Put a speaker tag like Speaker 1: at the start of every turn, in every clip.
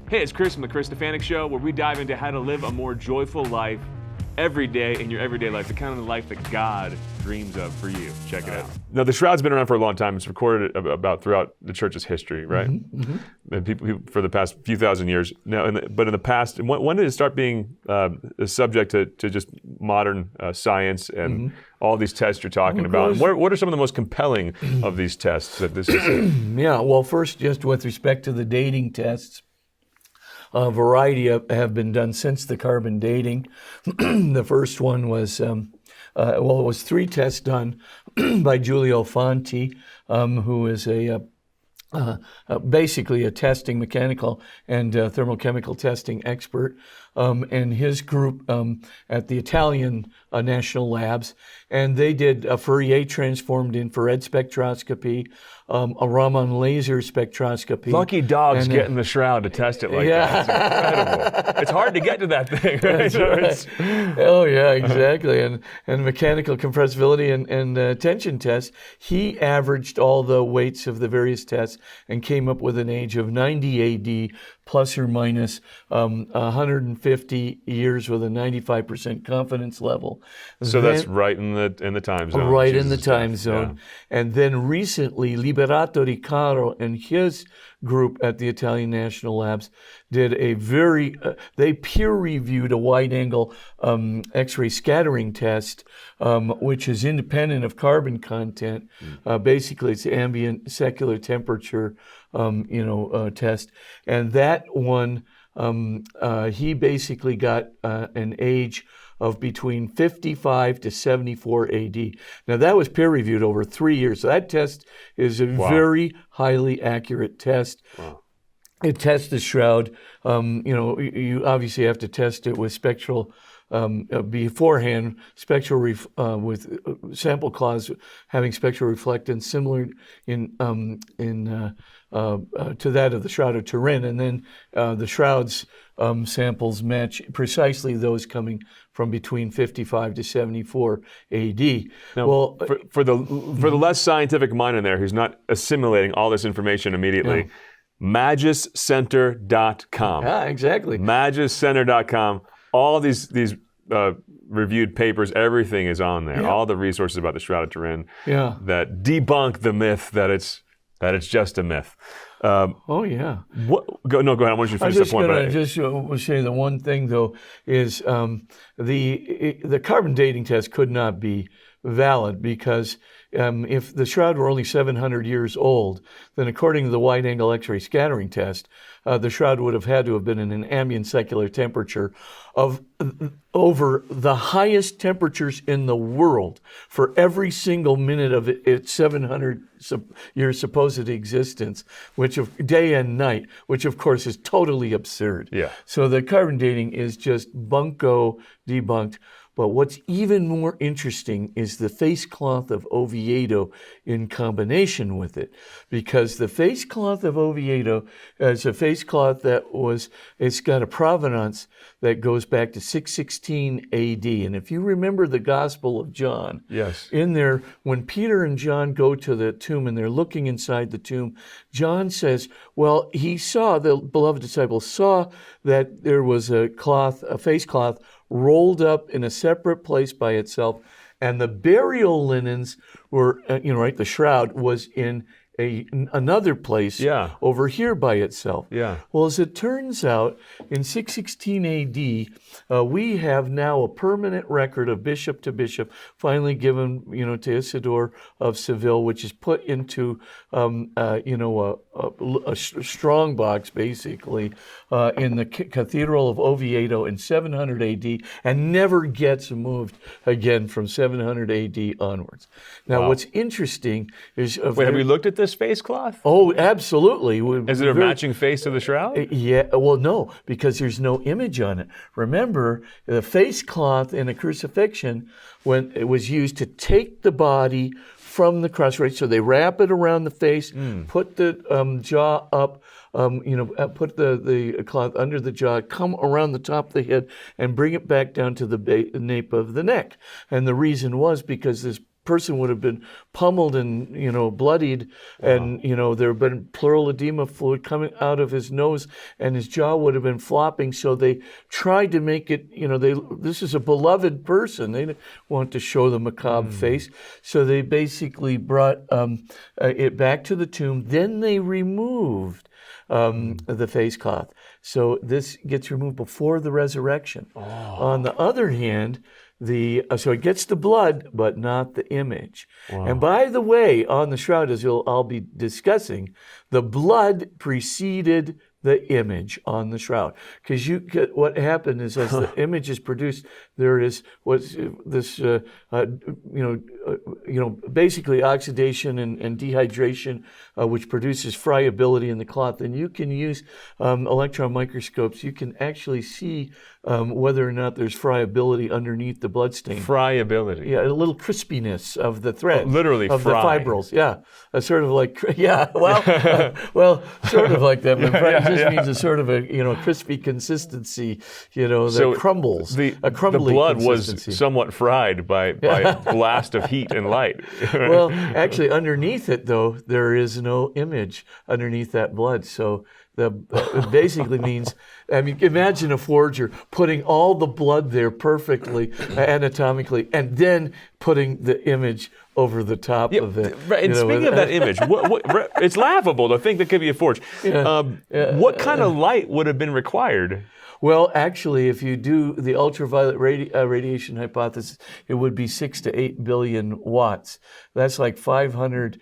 Speaker 1: Hey, it's Chris from The Chris Stefanic Show, where we dive into how to live a more joyful life every day in your everyday life, the kind of life that God dreams of for you. Check it out. Now, the Shroud's been around for a long time. It's recorded about throughout the church's history, right? And people for the past few thousand years. Now, but in the past, when did it start being subject to just modern science and all these tests you're talking about? And what are some of the most compelling of these tests that this is?
Speaker 2: Yeah, well, first, just with respect to the dating tests, a variety have been done since the carbon dating. The first one was, it was 3 tests done by Giulio Fanti, who is basically a testing, mechanical and thermochemical testing expert, and his group at the Italian National Labs, and they did a Fourier transformed infrared spectroscopy, a Raman laser spectroscopy.
Speaker 1: Lucky dogs getting the Shroud to test it like that. It's incredible. It's hard to get to that thing, right?
Speaker 2: That's right. Oh yeah, exactly. And mechanical compressibility and tension tests. He averaged all the weights of the various tests and came up with an age of 90 AD, plus or minus 150 years with a 95% confidence level.
Speaker 1: So that's right in the time zone.
Speaker 2: Right in the time zone. Yeah. And then recently, Liberato Di Caro and his group at the Italian National Labs did a they peer-reviewed a wide-angle X-ray scattering test, which is independent of carbon content. Basically, it's ambient secular temperature, test. And that one, he basically got an age of between 55 to 74 AD. Now that was peer-reviewed over 3 years. So that test is a very highly accurate test.
Speaker 1: Wow.
Speaker 2: It tests the Shroud. You obviously have to test it with spectral beforehand, spectral with sample clouds having spectral reflectance similar to that of the Shroud of Turin, and then the Shroud's samples match precisely those coming from between 55 to 74 AD.
Speaker 1: Now,
Speaker 2: well,
Speaker 1: for the less scientific mind in there who's not assimilating all this information immediately, magiscenter.com.
Speaker 2: Yeah, exactly.
Speaker 1: magiscenter.com. All these reviewed papers, everything is on there.
Speaker 2: Yeah.
Speaker 1: All the resources about the Shroud of Turin that debunk the myth that it's just a myth.
Speaker 2: Oh yeah.
Speaker 1: Go ahead. I want you to finish that point.
Speaker 2: I just say the one thing though is the carbon dating test could not be valid because if the Shroud were only 700 years old, then according to the wide-angle X-ray scattering test, the Shroud would have had to have been in an ambient secular temperature of over the highest temperatures in the world for every single minute of its 700 years supposed existence, which of day and night, which of course is totally absurd.
Speaker 1: Yeah.
Speaker 2: So the carbon dating is just bunko debunked. But what's even more interesting is the face cloth of Oviedo in combination with it, because the face cloth of Oviedo is a face cloth it's got a provenance that goes back to 616 AD. And if you remember the Gospel of John, in there, when Peter and John go to the tomb and they're looking inside the tomb, John says, well, the beloved disciple saw that there was a face cloth rolled up in a separate place by itself, and the burial linens were, the Shroud was in another place over here by itself.
Speaker 1: Yeah.
Speaker 2: Well, as it turns out, in 616 AD, we have now a permanent record of bishop to bishop, finally given, to Isidore of Seville, which is put into, a strong box, basically, in the Cathedral of Oviedo in 700 AD, and never gets moved again from 700 AD onwards. Now, what's interesting is...
Speaker 1: Wait, have we looked at this face cloth?
Speaker 2: Oh, absolutely.
Speaker 1: Is it a matching face to the Shroud?
Speaker 2: Yeah, well, no, because there's no image on it. Remember, the face cloth in a crucifixion, when it was used to take the body from the cross, right? So they wrap it around the face, put the jaw up, put the cloth under the jaw, come around the top of the head, and bring it back down to the nape of the neck. And the reason was because this person would have been pummeled and, bloodied, and, there have been pleural edema fluid coming out of his nose, and his jaw would have been flopping. So they tried to make it, this is a beloved person. They didn't want to show the macabre face. So they basically brought it back to the tomb. Then they removed the face cloth. So this gets removed before the resurrection. On the other hand, so it gets the blood, but not the image. And by the way, on the shroud, as I'll be discussing, the blood preceded the image on the shroud, because what happened is as the image is produced, there is basically oxidation and dehydration, which produces friability in the cloth. And you can use electron microscopes. You can actually see whether or not there's friability underneath the bloodstain.
Speaker 1: Friability.
Speaker 2: Yeah, a little crispiness of the thread.
Speaker 1: Literally
Speaker 2: of
Speaker 1: fry.
Speaker 2: The fibrils. Yeah, sort of like sort of like that. But it just means a sort of a crispy consistency. That crumbles.
Speaker 1: The
Speaker 2: crumbly
Speaker 1: blood was
Speaker 2: consistency.
Speaker 1: somewhat fried by blast of heat and light.
Speaker 2: Well, actually, underneath it though, there is no image underneath that blood. So it basically means, imagine a forger putting all the blood there perfectly, anatomically, and then putting the image over the top of it.
Speaker 1: Right. And speaking of that image, it's laughable to think that could be a forge. What kind of light would have been required?
Speaker 2: Well, actually, if you do the ultraviolet radiation hypothesis, it would be 6 to 8 billion watts. That's like 500.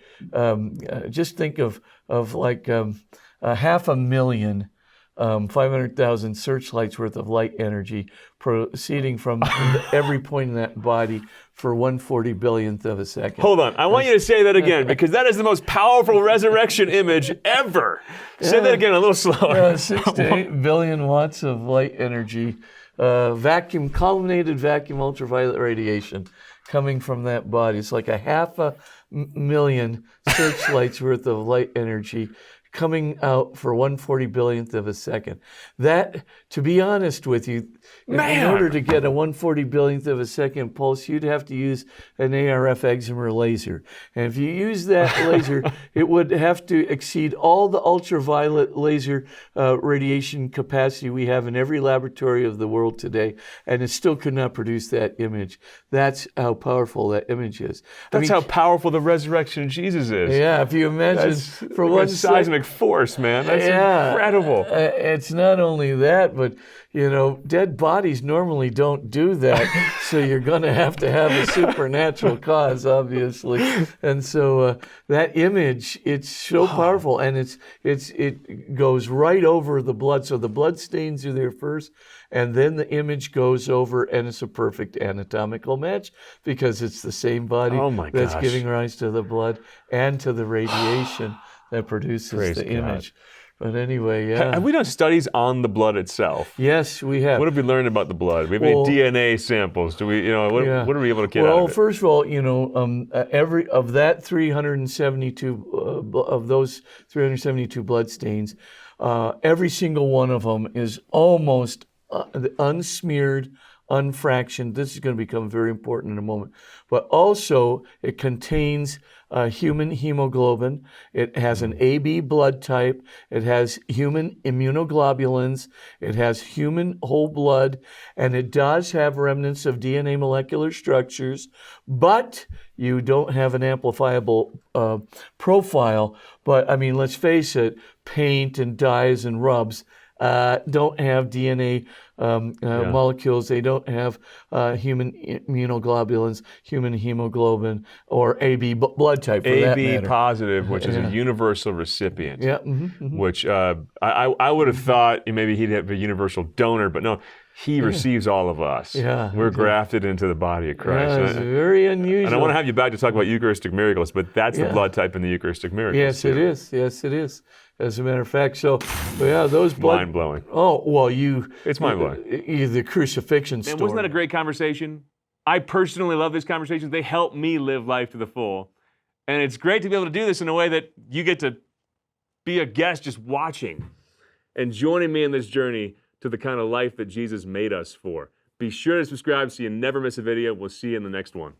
Speaker 2: Just think of like 500,000, 500,000 searchlights worth of light energy proceeding from every point in that body for 1/40 billionth of a second.
Speaker 1: Hold on. I want you to say that again, because that is the most powerful resurrection image ever. Say that again a little slower.
Speaker 2: 6 to 8 billion watts of light energy, columnated vacuum ultraviolet radiation coming from that body. It's like 500,000 searchlights worth of light energy coming out for 1/40 billionth of a second. That, to be honest with you, in order to get a 1/40 billionth of a second pulse, you'd have to use an ARF excimer laser. And if you use that laser, it would have to exceed all the ultraviolet laser radiation capacity we have in every laboratory of the world today, and it still could not produce that image. That's how powerful that image is.
Speaker 1: That's how powerful the resurrection of Jesus is.
Speaker 2: Yeah, if you imagine for one
Speaker 1: seismic force, man. That's incredible.
Speaker 2: It's not only that, but dead bodies normally don't do that, so you're going to have a supernatural cause, obviously. And so that image, it's so powerful, and it goes right over the blood. So the blood stains are there first, and then the image goes over, and it's a perfect anatomical match because it's the same body that's giving rise to the blood and to the radiation that produces the image. But anyway,
Speaker 1: Have we done studies on the blood itself?
Speaker 2: Yes, we have.
Speaker 1: What have we learned about the blood? We have any DNA samples? Do we, what are we able to get out of it?
Speaker 2: Well, first of all, every of that 372 of those 372 blood stains, every single one of them is almost unsmeared, unfractioned. This is going to become very important in a moment. But also, it contains human hemoglobin. It has an AB blood type. It has human immunoglobulins. It has human whole blood. And it does have remnants of DNA molecular structures. But you don't have an amplifiable profile. But, let's face it, paint and dyes and rubs don't have DNA molecules. They don't have human immunoglobulins, human hemoglobin, or AB blood type for that matter.
Speaker 1: AB positive, which is a universal recipient.
Speaker 2: Yeah.
Speaker 1: Which I would have thought maybe he'd have a universal donor, but no. He receives all of us.
Speaker 2: Yeah,
Speaker 1: we're grafted into the body of Christ.
Speaker 2: Yeah, it's very unusual.
Speaker 1: And I want to have you back to talk about Eucharistic miracles, but that's the blood type in the Eucharistic miracles.
Speaker 2: Yes, it is. Yes, it is. As a matter of fact, those blood...
Speaker 1: Mind-blowing.
Speaker 2: Oh, well,
Speaker 1: It's mind-blowing.
Speaker 2: The crucifixion story.
Speaker 1: And wasn't that a great conversation? I personally love these conversations. They help me live life to the full. And it's great to be able to do this in a way that you get to be a guest just watching and joining me in this journey to the kind of life that Jesus made us for. Be sure to subscribe so you never miss a video. We'll see you in the next one.